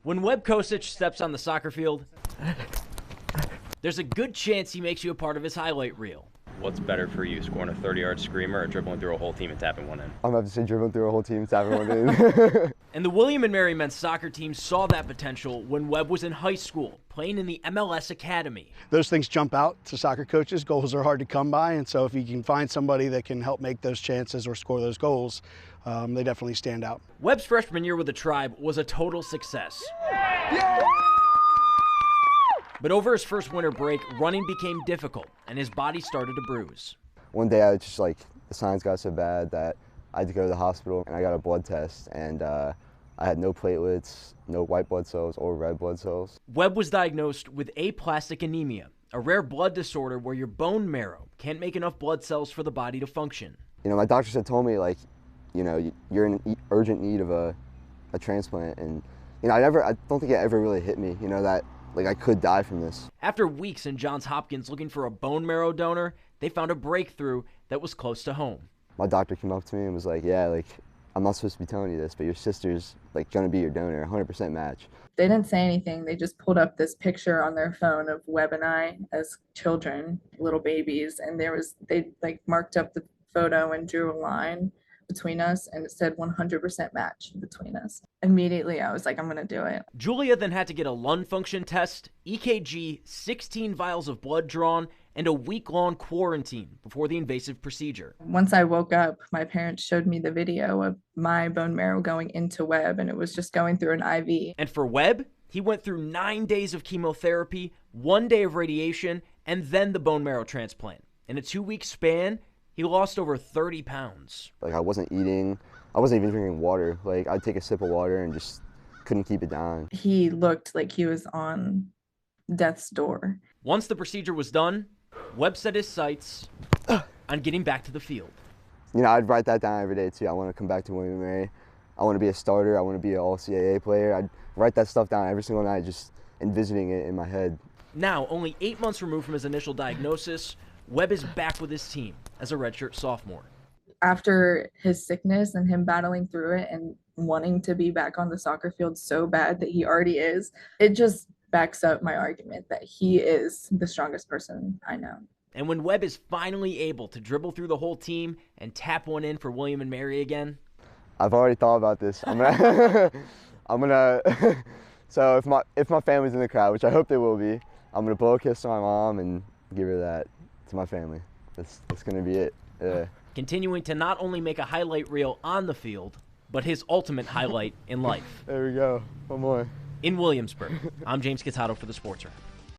When Webb Kosich steps on the soccer field, there's a good chance he makes you a part of his highlight reel. What's better for you, scoring a 30-yard screamer or dribbling through a whole team and tapping one in? I'm going to have to say dribbling through a whole team and tapping one in. And the William and Mary men's soccer team saw that potential when Webb was in high school, playing in the MLS Academy. Those things jump out to soccer coaches. Goals are hard to come by, and so if you can find somebody that can help make those chances or score those goals, they definitely stand out. Webb's freshman year with the Tribe was a total success. But over his first winter break, running became difficult, and his body started to bruise. One day I was just the signs got so bad that I had to go to the hospital, and I got a blood test, and I had no platelets, no white blood cells or red blood cells. Webb was diagnosed with Aplastic Anemia, a rare blood disorder where your bone marrow can't make enough blood cells for the body to function. You know, my doctors had told me, you're in urgent need of a transplant, and I don't think it ever really hit me, that I could die from this. After weeks in Johns Hopkins looking for a bone marrow donor, they found a breakthrough that was close to home. My doctor came up to me and was like, yeah, I'm not supposed to be telling you this, but your sister's gonna be your donor, 100% match. They didn't say anything. They just pulled up this picture on their phone of Webb and I as children, little babies, and they marked up the photo and drew a line between us, and it said 100% match between us. Immediately, I was like, I'm gonna do it. Julia then had to get a lung function test, EKG, 16 vials of blood drawn, and a week-long quarantine before the invasive procedure. Once I woke up, my parents showed me the video of my bone marrow going into Webb, and it was just going through an IV. And for Webb, he went through 9 days of chemotherapy, 1 day of radiation, and then the bone marrow transplant. In a 2-week span, he lost over 30 pounds. I wasn't eating. I wasn't even drinking water. I'd take a sip of water and just couldn't keep it down. He looked like he was on death's door. Once the procedure was done, Webb set his sights on getting back to the field. I'd write that down every day too. I want to come back to William & Mary. I want to be a starter. I want to be an all-CAA player. I'd write that stuff down every single night, just envisioning it in my head. Now, only 8 months removed from his initial diagnosis, Webb is back with his team as a redshirt sophomore. After his sickness and him battling through it and wanting to be back on the soccer field so bad that he already is, it just backs up my argument that he is the strongest person I know. And when Webb is finally able to dribble through the whole team and tap one in for William and Mary again, I've already thought about this. I'm gonna so if my family's in the crowd, which I hope they will be, I'm gonna blow a kiss to my mom and give her that to my family. That's gonna be it. Yeah. Continuing to not only make a highlight reel on the field, but his ultimate highlight in life. There we go. One more. In Williamsburg, I'm James Cattato for the Sports Wrap.